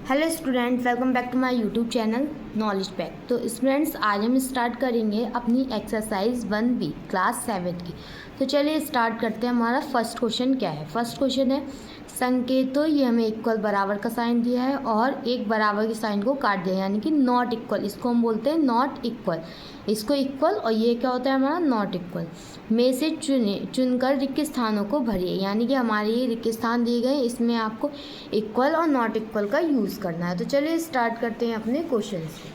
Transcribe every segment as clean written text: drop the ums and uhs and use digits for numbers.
Hello student, welcome back to my YouTube channel knowledge pack. तो students, आज हम start करेंगे अपनी एक्सरसाइज 1B क्लास 7 की। तो चलिए स्टार्ट करते हैं। हमारा फर्स्ट क्वेश्चन क्या है? फर्स्ट क्वेश्चन है संकेतों, ये हमें इक्वल बराबर का साइन दिया है और एक बराबर के साइन को काट दिया, यानी कि नॉट इक्वल। इसको हम बोलते हैं नॉट इक्वल, इसको इक्वल, और ये क्या होता है हमारा नॉट इक्वल। में से चुनकर रिक्त स्थानों को भरिए, यानी कि हमारे ये रिक्त स्थान दिए गए, इसमें आपको इक्वल और नॉट इक्वल का यूज़ करना है। तो चलिए स्टार्ट करते हैं अपने क्वेश्चन से।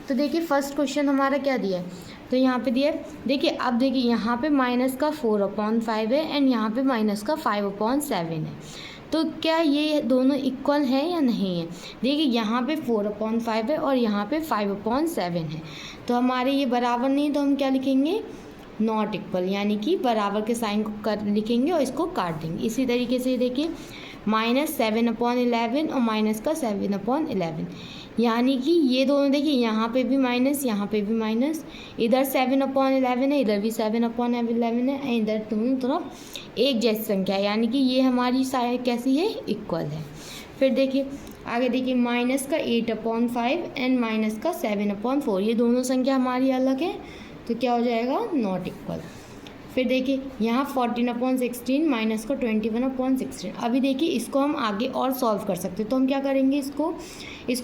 तो देखिए फर्स्ट क्वेश्चन हमारा क्या दिया है, तो यहाँ पे दिया है, देखिए अब देखिए यहाँ पे माइनस का 4/5 है एंड यहाँ पे माइनस का 5/7 है। तो क्या ये दोनों इक्वल है या नहीं है? देखिए यहाँ पे 4/5 है और यहाँ पे 5/7 है, तो हमारे ये बराबर नहीं, तो हम क्या लिखेंगे? नॉट इक्वल, यानी कि बराबर के साइन को कर लिखेंगे और इसको काट देंगे। इसी तरीके से देखिए -7/11 और माइनस का 7/11, यानी कि ये दोनों देखिए यहाँ पे भी माइनस, यहाँ पे भी माइनस, इधर 7/11 है, इधर भी 7/11 है, इधर दोनों तरफ एक जैसी संख्या है, यानी कि ये हमारी कैसी है? इक्वल है। फिर देखिए आगे, देखिए माइनस का 8/5 एंड माइनस का 7/4, ये दोनों संख्या हमारी अलग है, तो क्या हो जाएगा? Not equal. फिर देखिए यहाँ 14/16 माइनस का 21/16। अभी देखिए इसको हम आगे और सॉल्व कर सकते हैं, तो हम क्या करेंगे? इसको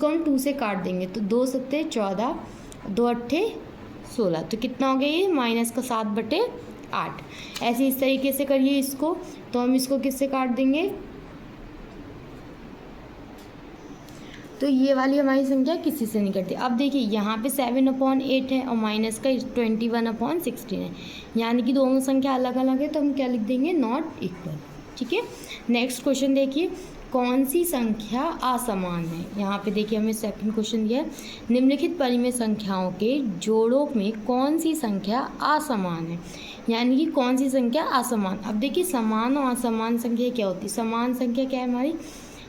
हम 2 से काट देंगे, तो 2 सत्ते 14, 2 अट्ठे 16, तो कितना हो गया ये? माइनस का 7/8। ऐसे इस तरीके से करिए इसको, तो हम इसको किससे काट देंगे? तो ये वाली हमारी संख्या किसी से नहीं कटती। अब देखिए यहाँ पे 7/8 है और माइनस का 21/16 है, यानी कि दोनों संख्या अलग अलग है, तो हम क्या लिख देंगे? Not equal. ठीक है, नेक्स्ट क्वेश्चन देखिए, कौन सी संख्या असमान है? यहाँ पे देखिए हमें सेकंड क्वेश्चन दिया है, निम्नलिखित परिमेय संख्याओं के जोड़ों में कौन सी संख्या असमान है, यानी कि कौन सी संख्या असमान। अब देखिए समान और असमान संख्या क्या होती है? समान संख्या क्या है हमारी?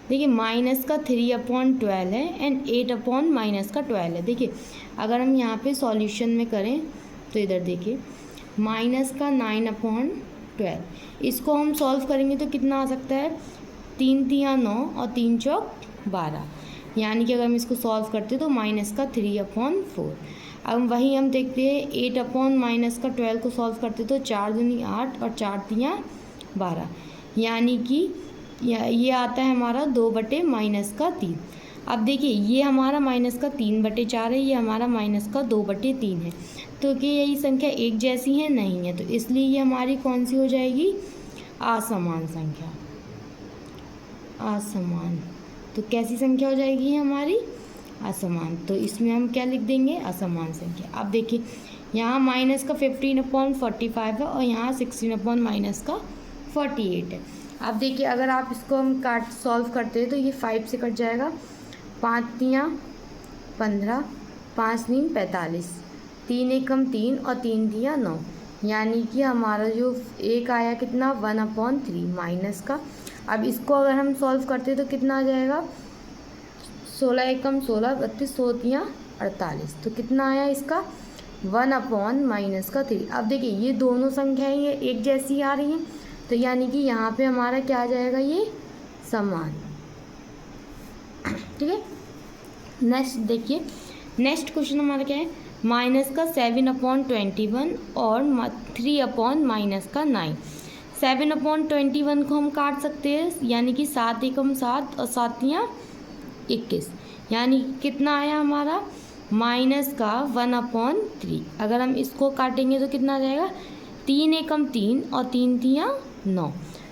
देखिए माइनस का 3/12 है एंड 8/-12 है। देखिए अगर हम यहाँ पे सॉल्यूशन में करें तो इधर देखिए माइनस का 9/12, इसको हम सॉल्व करेंगे तो कितना आ सकता है? 3 तिया 9 और 3 चौक 12, यानी कि अगर हम इसको सॉल्व करते तो माइनस का 3/4। अब वही हम देखते हैं 8/-12 को सॉल्व करते तो 4 दूनी 8 और 4 तिया 12, यानी कि ये आता है हमारा 2/-3। अब देखिए ये हमारा माइनस का 3/4 है, ये हमारा माइनस का 2/3 है, तो क्या यही संख्या एक जैसी है? नहीं है, तो इसलिए ये हमारी कौन सी हो जाएगी? असमान संख्या। असमान, तो कैसी संख्या हो जाएगी ये हमारी? असमान। तो इसमें हम क्या लिख देंगे? असमान संख्या। अब देखिए यहाँ माइनस का 15/45 है और यहाँ 16/-48 है। अब देखिए अगर आप इसको हम काट सॉल्व करते हैं तो ये 5 से कट जाएगा, 5 तिया 15, 5 नी 45, 3 एकम 3 और 3 तिया 9, यानी कि हमारा जो एक आया कितना? 1/3 माइनस का। अब इसको अगर हम सॉल्व करते हैं तो कितना आ जाएगा? 16 एकम 16, 32, 100 तिया 48, तो कितना आया इसका? 1/-3। अब देखिए ये दोनों संख्याएं ये एक जैसी आ रही हैं, तो यानी कि यहाँ पे हमारा क्या आ जाएगा? ये समान। ठीक है, नेक्स्ट देखिए, नेक्स्ट क्वेश्चन हमारा क्या है? माइनस का 7/21 और 3/-9। 7/21 को हम काट सकते हैं, यानी कि 7 एकम 7 और 7 तिया 21, यानी कितना आया हमारा? माइनस का 1/3। अगर हम इसको काटेंगे तो कितना आ जाएगा? 3 एकम 3 और 3 तिया 9,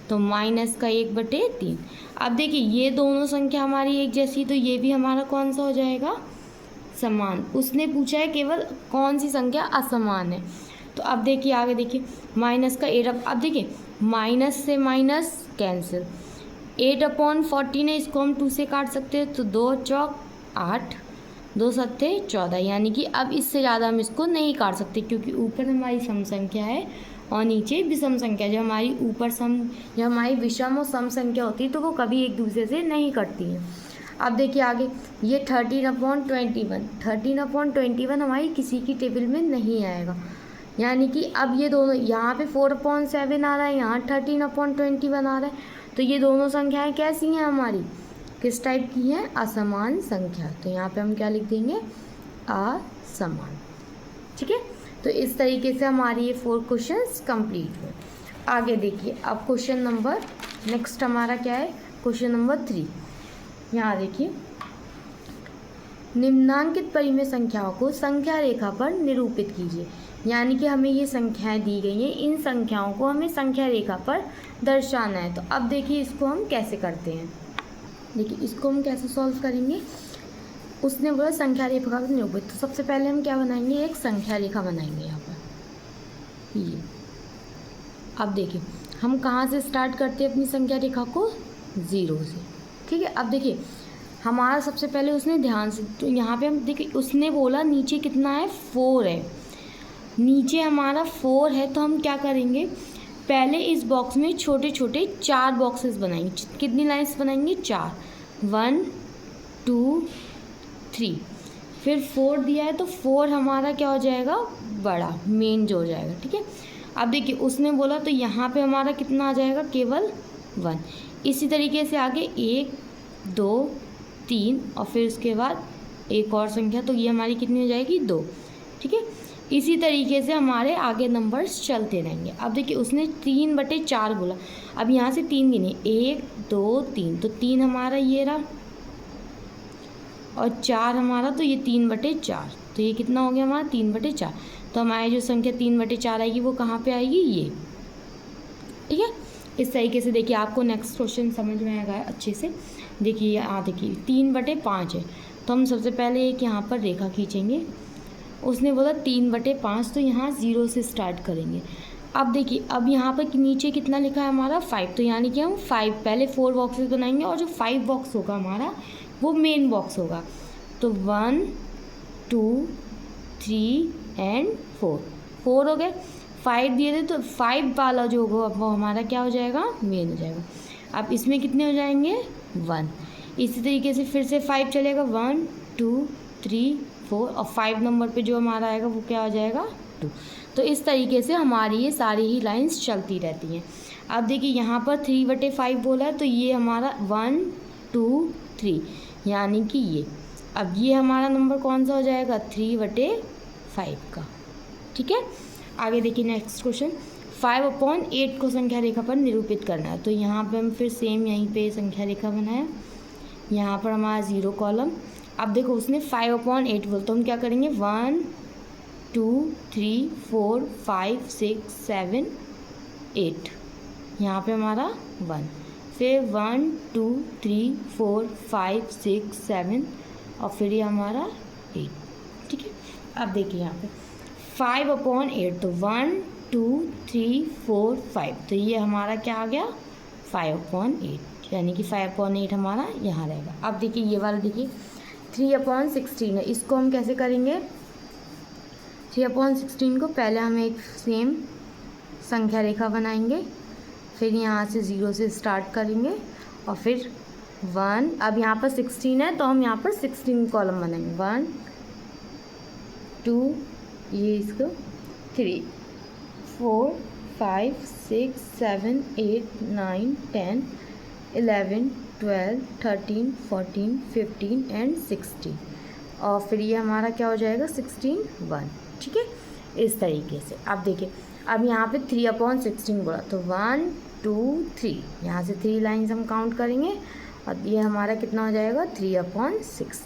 तो माइनस का 1/3। अब देखिए ये दोनों संख्या हमारी एक जैसी, तो ये भी हमारा कौन सा हो जाएगा? समान। उसने पूछा है केवल कौन सी संख्या असमान है। तो अब देखिए आगे देखिए माइनस का 8, अब देखिए माइनस से माइनस कैंसिल, 8/14 है, इसको हम 2 से काट सकते हैं, तो 2 चौक 8, 2 सत्ते 14, यानी कि अब इससे ज़्यादा हम इसको नहीं काट सकते, क्योंकि ऊपर हमारी सम संख्या है और नीचे विषम संख्या। जब हमारी ऊपर जब हमारी विषम और सम संख्या होती है तो वो कभी एक दूसरे से नहीं कटती हैं। अब देखिए आगे ये 13/21 हमारी किसी की टेबल में नहीं आएगा, यानी कि अब ये दोनों, यहाँ पे 4/7 आ रहा है, यहाँ 13/21 आ रहा है, तो ये दोनों संख्याएं कैसी हैं हमारी? किस टाइप की है, असमान संख्या। तो यहाँ पे हम क्या लिख देंगे, असमान। ठीक है, तो इस तरीके से हमारी ये 4 क्वेश्चंस कंप्लीट हुए। आगे देखिए, अब क्वेश्चन नंबर नेक्स्ट हमारा क्या है, क्वेश्चन नंबर 3। यहाँ देखिए, निम्नांकित परिमेय संख्याओं को संख्या रेखा पर निरूपित कीजिए। यानी कि हमें ये संख्याएं दी गई हैं, इन संख्याओं को हमें संख्या रेखा पर दर्शाना है। तो अब देखिए इसको हम कैसे करते हैं। देखिए इसको हम कैसे सॉल्व करेंगे, उसने बोला संख्या रेखा पर निरूपित। तो सबसे पहले हम क्या बनाएंगे, एक संख्या रेखा बनाएंगे यहाँ पर ये। अब देखिए हम कहाँ से स्टार्ट करते हैं अपनी संख्या रेखा को, 0 से। ठीक है, अब देखिए हमारा सबसे पहले उसने ध्यान से, तो यहाँ पे हम देखिए उसने बोला नीचे कितना है, 4 है। नीचे हमारा 4 है, तो हम क्या करेंगे, पहले इस बॉक्स में छोटे छोटे 4 बॉक्सेस बनाएंगे। कितनी लाइन्स बनाएंगे, 4, 1 2 3। फिर 4 दिया है तो 4 हमारा क्या हो जाएगा, बड़ा मेन जो हो जाएगा। ठीक है, अब देखिए उसने बोला तो यहाँ पे हमारा कितना आ जाएगा, केवल 1। इसी तरीके से आगे 1 2 3 और फिर उसके बाद एक और संख्या, तो ये हमारी कितनी हो जाएगी, 2। ठीक है, इसी तरीके से हमारे आगे नंबर्स चलते रहेंगे। अब देखिए उसने 3/4 बोला। अब यहाँ से 3 गिने, 1 2 3, तो 3 हमारा ये रहा और 4 हमारा, तो ये 3/4। तो ये कितना हो गया हमारा, 3/4। तो हमारी जो संख्या 3/4 आएगी वो कहाँ पे आएगी, ये। ठीक है, इस तरीके से देखिए आपको नेक्स्ट क्वेश्चन समझ में आएगा अच्छे से। देखिए यहाँ देखिए 3/5 है, तो हम सबसे पहले एक यहाँ पर रेखा खींचेंगे। उसने बोला 3/5, तो यहाँ 0 से स्टार्ट करेंगे। अब देखिए अब यहाँ पर नीचे कितना लिखा है हमारा, 5। तो यानी कि हम 5 पहले 4 बॉक्सेस बनाएंगे और जो 5 बॉक्स होगा हमारा वो मेन बॉक्स होगा। तो 1 2 3 एंड 4 हो गए। 5 दिए थे तो 5 वाला जो होगा वो हमारा क्या हो जाएगा, मेन हो जाएगा। अब इसमें कितने हो जाएंगे, 1। इसी तरीके से फिर से 5 चलेगा, 1 2 3 4 और 5 नंबर पे जो हमारा आएगा वो क्या हो जाएगा, 2। तो इस तरीके से हमारी ये सारी ही लाइंस चलती रहती हैं। अब देखिए यहाँ पर 3/5 बोला है, तो ये हमारा 1 2 3 यानी कि ये। अब ये हमारा नंबर कौन सा हो जाएगा, 3/5 का। ठीक है, आगे देखिए नेक्स्ट क्वेश्चन, 5/8 को संख्या रेखा पर निरूपित करना है। तो यहाँ पे हम फिर सेम यहीं पे संख्या रेखा बनाया, यहाँ पर हमारा 0 कॉलम। अब देखो उसने 5/8 बोल, तो हम क्या करेंगे, 1 2 3 4 5 6 7 8, यहाँ पे हमारा 1। फिर 1 2 3 4 5 6 7 और फिर ये हमारा 8। ठीक है, अब देखिए यहाँ पे 5/8, तो 1 2 3 4 5, तो ये हमारा क्या आ गया, 5/8, यानी कि 5/8 हमारा यहाँ रहेगा। अब देखिए ये वाला देखिए 3/16 है, इसको हम कैसे करेंगे, 3/16 को पहले हम एक सेम संख्या रेखा बनाएंगे, फिर यहाँ से 0 से स्टार्ट करेंगे और फिर 1। अब यहाँ पर 16 है तो हम यहाँ पर 16 कॉलम बनाएंगे, 1 2 ये इसको 3 4 5 6 7 8 9 10 11 12 13 14 15 एंड 16 और फिर ये हमारा क्या हो जाएगा, 16 1। ठीक है, इस तरीके से। अब देखिए अब यहाँ पे 3/16 बोला, तो 1 2 3, यहाँ से 3 लाइन्स हम काउंट करेंगे और ये हमारा कितना हो जाएगा, 3/16।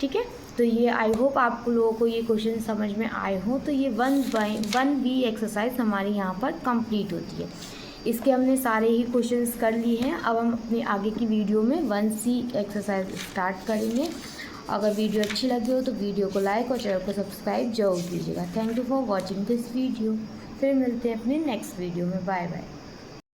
ठीक है, तो ये आई होप आप लोगों को ये क्वेश्चन समझ में आए हो। तो ये 1B एक्सरसाइज हमारी यहाँ पर कंप्लीट होती है। इसके हमने सारे ही क्वेश्चंस कर लिए हैं। अब हम अपने आगे की वीडियो में 1C एक्सरसाइज स्टार्ट करेंगे। अगर वीडियो अच्छी लगी हो तो वीडियो को लाइक और चैनल को सब्सक्राइब जरूर कीजिएगा। Thank you for watching this video. फिर मिलते हैं अपने नेक्स्ट वीडियो में। Bye bye.